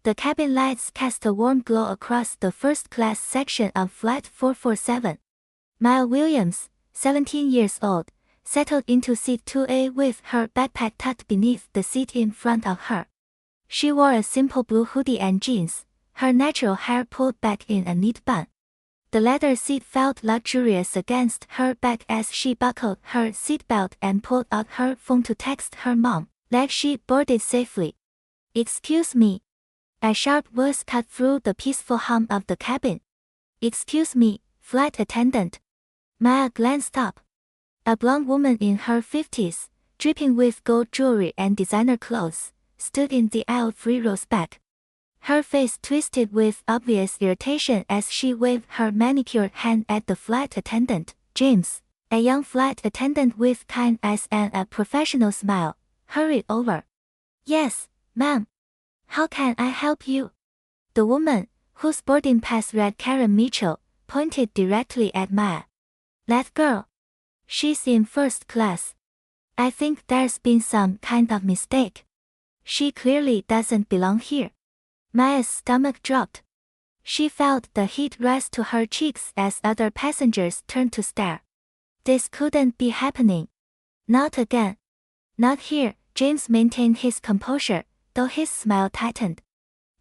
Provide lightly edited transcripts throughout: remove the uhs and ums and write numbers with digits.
The cabin lights cast a warm glow across the first-class section of Flight 447. Maya Williams, 17 years old, settled into seat 2A with her backpack tucked beneath the seat in front of her. She wore a simple blue hoodie and jeans, her natural hair pulled back in a neat bun. The leather seat felt luxurious against her back as she buckled her seatbelt and pulled out her phone to text her mom, like she boarded safely. "Excuse me." A sharp voice cut through the peaceful hum of the cabin. "Excuse me, flight attendant." Maya glanced up. A blonde woman in her 50s, dripping with gold jewelry and designer clothes, stood in the aisle 3 rows back. Her face twisted with obvious irritation as she waved her manicured hand at the flight attendant, James. A young flight attendant with kind eyes and a professional smile hurried over. "Yes, ma'am. How can I help you?" The woman, whose boarding pass read Karen Mitchell, pointed directly at Maya. "That girl. She's in first class. I think there's been some kind of mistake. She clearly doesn't belong here." Maya's stomach dropped. She felt the heat rise to her cheeks as other passengers turned to stare. This couldn't be happening. Not again. Not here. James maintained his composure, though his smile tightened.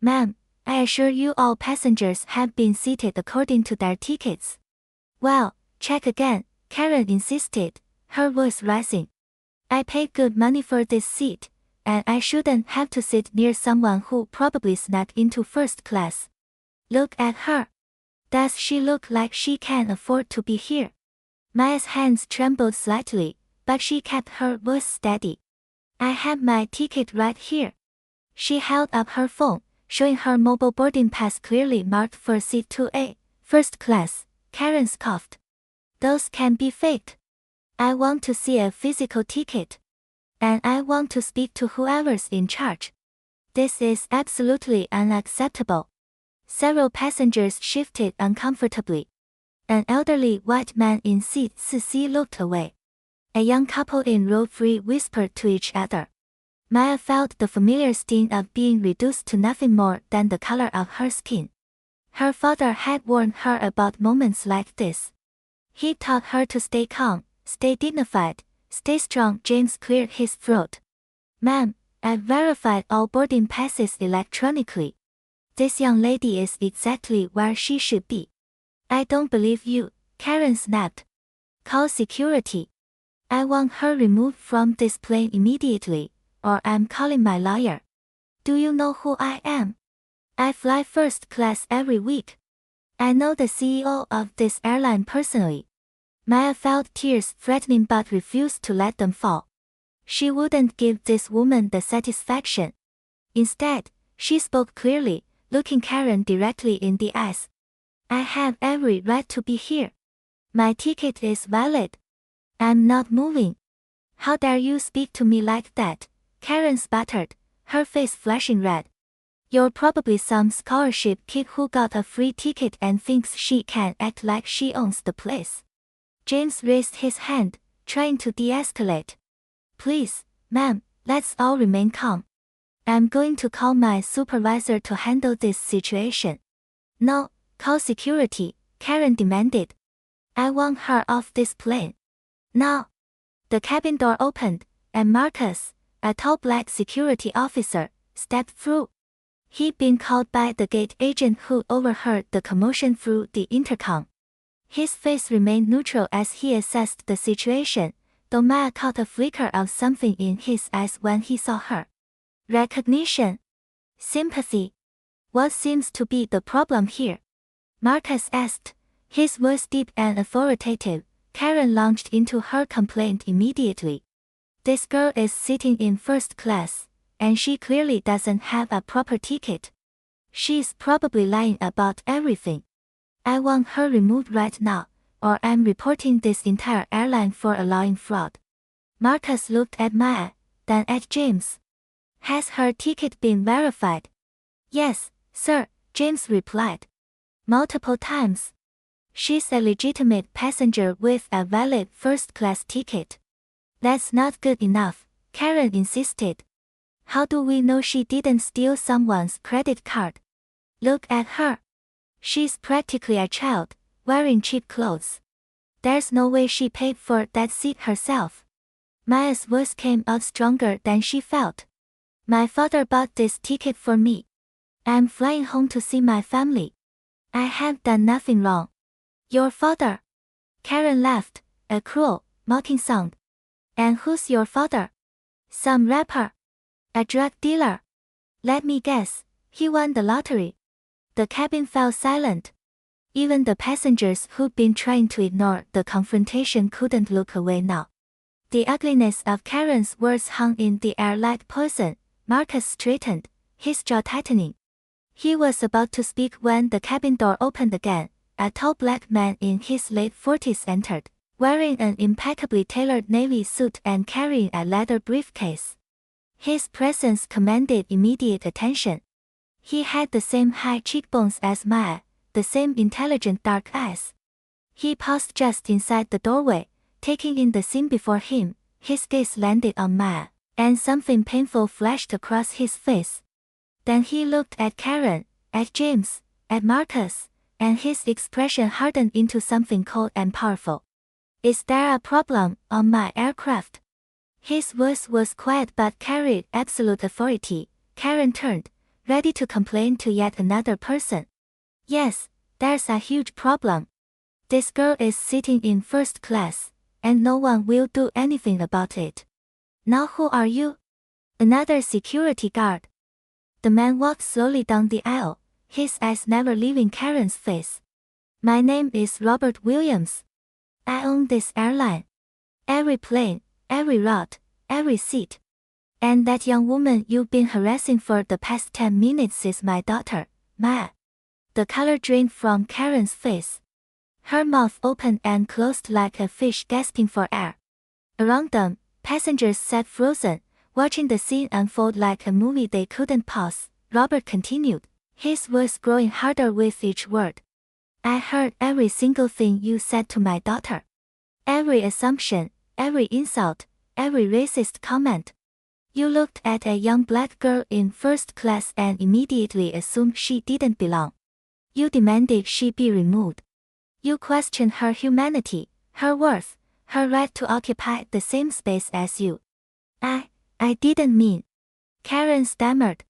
"Ma'am, I assure you all passengers have been seated according to their tickets." "Well, check again," Karen insisted, her voice rising. "I paid good money for this seat, and I shouldn't have to sit near someone who probably snuck into first class. Look at her. Does she look like she can afford to be here?" Maya's hands trembled slightly, but she kept her voice steady. "I have my ticket right here." She held up her phone, showing her mobile boarding pass clearly marked for seat 2A, first class. Karen scoffed. "Those can be faked. I want to see a physical ticket. And I want to speak to whoever's in charge. This is absolutely unacceptable." Several passengers shifted uncomfortably. An elderly white man in seat 4C looked away. A young couple in row 3 whispered to each other. Maya felt the familiar sting of being reduced to nothing more than the color of her skin. Her father had warned her about moments like this. He taught her to stay calm, stay dignified, stay strong. James cleared his throat. "Ma'am, I've verified all boarding passes electronically. This young lady is exactly where she should be." "I don't believe you," Karen snapped. "Call security. I want her removed from this plane immediately, or I'm calling my lawyer. Do you know who I am? I fly first class every week. I know the CEO of this airline personally." Maya felt tears threatening but refused to let them fall. She wouldn't give this woman the satisfaction. Instead, she spoke clearly, looking Karen directly in the eyes. "I have every right to be here. My ticket is valid. I'm not moving." "How dare you speak to me like that?" Karen sputtered, her face flashing red. "You're probably some scholarship kid who got a free ticket and thinks she can act like she owns the place." James raised his hand, trying to de-escalate. "Please, ma'am, let's all remain calm. I'm going to call my supervisor to handle this situation." "No, call security," Karen demanded. "I want her off this plane. Now." The cabin door opened, and Marcus, a tall black security officer, stepped through. He'd been called by the gate agent who overheard the commotion through the intercom. His face remained neutral as he assessed the situation, though Maya caught a flicker of something in his eyes when he saw her. Recognition. Sympathy. "What seems to be the problem here?" Marcus asked, his voice deep and authoritative. Karen launched into her complaint immediately. "This girl is sitting in first class, and she clearly doesn't have a proper ticket. She's probably lying about everything. I want her removed right now, or I'm reporting this entire airline for allowing fraud." Marcus looked at Maya, then at James. "Has her ticket been verified?" "Yes, sir," James replied. "Multiple times. She's a legitimate passenger with a valid first-class ticket." "That's not good enough," Karen insisted. How do we know she didn't steal someone's credit card? Look at her. She's practically a child, wearing cheap clothes. There's no way she paid for that seat herself. Maya's voice came out stronger than she felt. My father bought this ticket for me. I'm flying home to see my family. I have done nothing wrong. Your father? Karen laughed, a cruel, mocking sound. And who's your father? Some rapper. A drug dealer. Let me guess, he won the lottery. The cabin fell silent. Even the passengers who'd been trying to ignore the confrontation couldn't look away now. The ugliness of Karen's words hung in the air like poison. Marcus straightened, his jaw tightening. He was about to speak when the cabin door opened again. A tall black man in his late 40s entered, wearing an impeccably tailored navy suit and carrying a leather briefcase. His presence commanded immediate attention. He had the same high cheekbones as Maya, the same intelligent dark eyes. He paused just inside the doorway, taking in the scene before him. His gaze landed on Maya, and something painful flashed across his face. Then he looked at Karen, at James, at Marcus, and his expression hardened into something cold and powerful. Is there a problem on my aircraft? His voice was quiet but carried absolute authority. Karen turned, ready to complain to yet another person. Yes, there's a huge problem. This girl is sitting in first class, and no one will do anything about it. Now who are you? Another security guard. The man walked slowly down the aisle, his eyes never leaving Karen's face. My name is Robert Williams. I own this airline. Every plane, every route, every seat. And that young woman you've been harassing for the past 10 minutes is my daughter, Maya. The color drained from Karen's face. Her mouth opened and closed like a fish gasping for air. Around them, passengers sat frozen, watching the scene unfold like a movie they couldn't pause. Robert continued, his voice growing harder with each word. I heard every single thing you said to my daughter. Every assumption, every insult, every racist comment. You looked at a young black girl in first class and immediately assumed she didn't belong. You demanded she be removed. You questioned her humanity, her worth, her right to occupy the same space as you. I didn't mean. Karen stammered.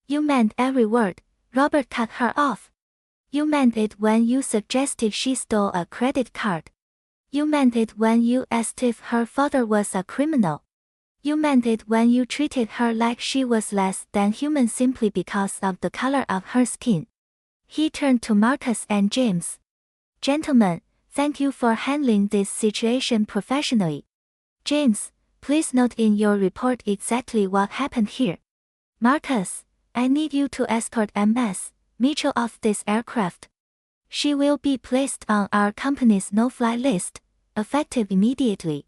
You meant every word. Robert cut her off. You meant it when you suggested she stole a credit card. You meant it when you asked if her father was a criminal. You meant it when you treated her like she was less than human simply because of the color of her skin. He turned to Marcus and James. Gentlemen, thank you for handling this situation professionally. James, please note in your report exactly what happened here. Marcus, I need you to escort Ms. Mitchell off this aircraft. She will be placed on our company's no-fly list, effective immediately.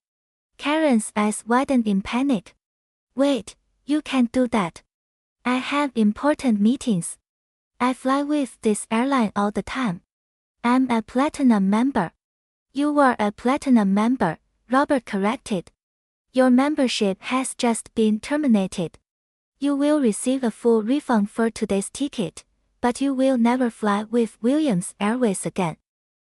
Karen's eyes widened in panic. Wait, you can't do that. I have important meetings. I fly with this airline all the time. I'm a platinum member. You were a platinum member, Robert corrected. Your membership has just been terminated. You will receive a full refund for today's ticket, but you will never fly with Williams Airways again.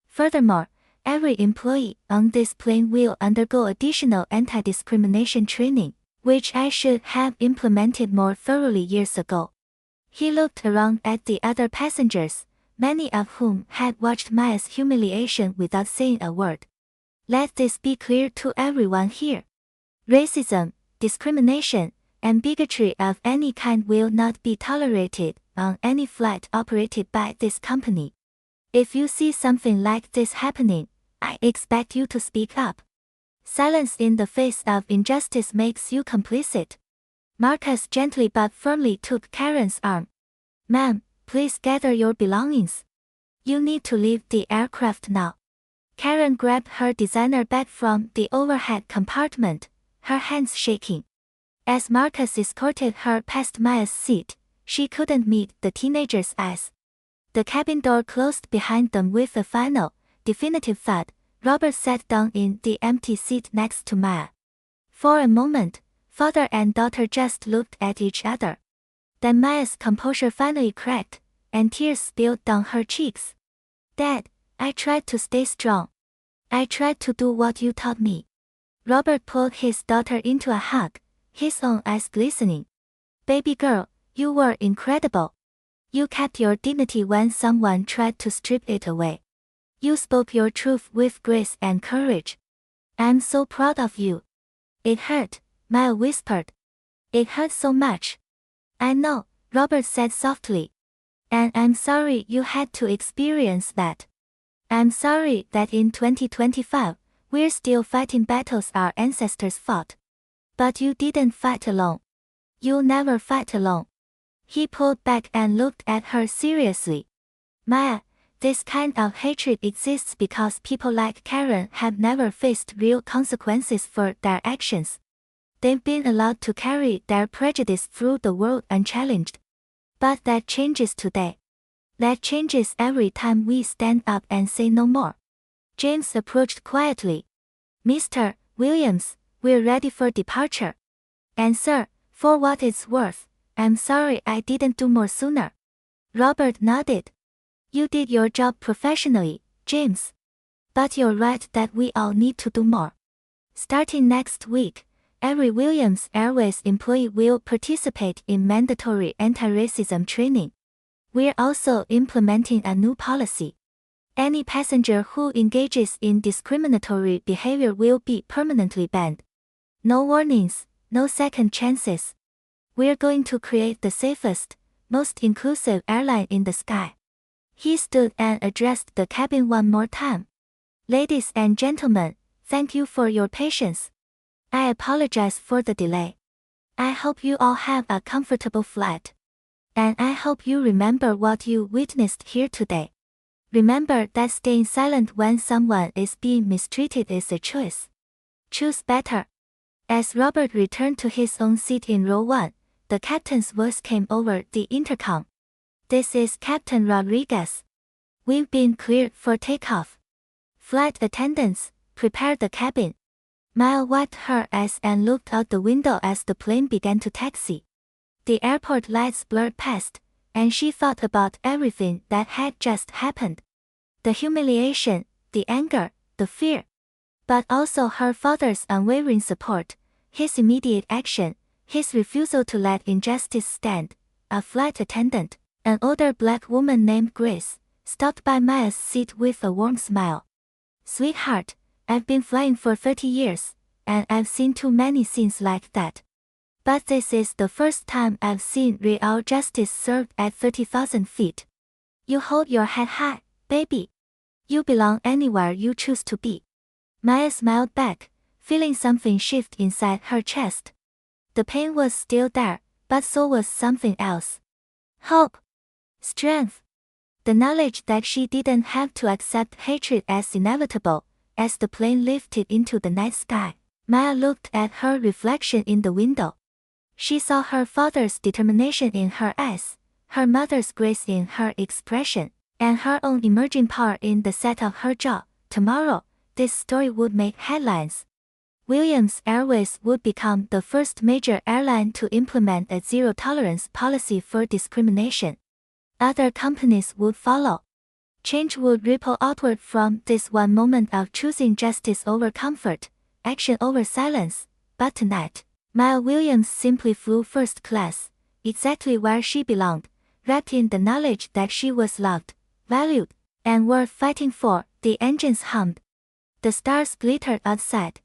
Furthermore, every employee on this plane will undergo additional anti-discrimination training, which I should have implemented more thoroughly years ago. He looked around at the other passengers, many of whom had watched Maya's humiliation without saying a word. Let this be clear to everyone here. Racism, discrimination, and bigotry of any kind will not be tolerated on any flight operated by this company. If you see something like this happening, I expect you to speak up. Silence in the face of injustice makes you complicit. Marcus gently but firmly took Karen's arm. Ma'am, please gather your belongings. You need to leave the aircraft now. Karen grabbed her designer bag from the overhead compartment, her hands shaking. As Marcus escorted her past Maya's seat, she couldn't meet the teenager's eyes. The cabin door closed behind them with a final, definitive thud. Robert sat down in the empty seat next to Maya. For a moment, Father and daughter just looked at each other. Then Maya's composure finally cracked, and tears spilled down her cheeks. Dad, I tried to stay strong. I tried to do what you taught me. Robert pulled his daughter into a hug, his own eyes glistening. Baby girl, you were incredible. You kept your dignity when someone tried to strip it away. You spoke your truth with grace and courage. I'm so proud of you. It hurt, Maya whispered. It hurt so much. I know, Robert said softly. And I'm sorry you had to experience that. I'm sorry that in 2025, we're still fighting battles our ancestors fought. But you didn't fight alone. You'll never fight alone. He pulled back and looked at her seriously. Maya, this kind of hatred exists because people like Karen have never faced real consequences for their actions. They've been allowed to carry their prejudice through the world unchallenged. But that changes today. That changes every time we stand up and say no more. James approached quietly. Mr. Williams, we're ready for departure. And sir, for what it's worth, I'm sorry I didn't do more sooner. Robert nodded. You did your job professionally, James. But you're right that we all need to do more. Starting next week, every Williams Airways employee will participate in mandatory anti-racism training. We're also implementing a new policy. Any passenger who engages in discriminatory behavior will be permanently banned. No warnings, no second chances. We're going to create the safest, most inclusive airline in the sky. He stood and addressed the cabin one more time. Ladies and gentlemen, thank you for your patience. I apologize for the delay. I hope you all have a comfortable flight. And I hope you remember what you witnessed here today. Remember that staying silent when someone is being mistreated is a choice. Choose better. As Robert returned to his own seat in row 1, the captain's voice came over the intercom. This is Captain Rodriguez. We've been cleared for takeoff. Flight attendants, prepare the cabin. Maya wiped her eyes and looked out the window as the plane began to taxi. The airport lights blurred past, and she thought about everything that had just happened. The humiliation, the anger, the fear. But also her father's unwavering support, his immediate action, his refusal to let injustice stand. A flight attendant, an older black woman named Grace, stopped by Maya's seat with a warm smile. Sweetheart, I've been flying for 30 years, and I've seen too many scenes like that. But this is the first time I've seen real justice served at 30,000 feet. You hold your head high, baby. You belong anywhere you choose to be. Maya smiled back, feeling something shift inside her chest. The pain was still there, but so was something else. Hope. Strength. The knowledge that she didn't have to accept hatred as inevitable. As the plane lifted into the night sky, Maya looked at her reflection in the window. She saw her father's determination in her eyes, her mother's grace in her expression, and her own emerging power in the set of her jaw. Tomorrow, this story would make headlines. Williams Airways would become the first major airline to implement a zero-tolerance policy for discrimination. Other companies would follow. Change would ripple outward from this one moment of choosing justice over comfort, action over silence. But tonight, Maya Williams simply flew first class, exactly where she belonged, wrapped in the knowledge that she was loved, valued, and worth fighting for. The engines hummed. The stars glittered outside.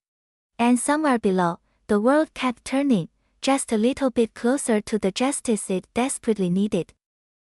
And somewhere below, the world kept turning, just a little bit closer to the justice it desperately needed.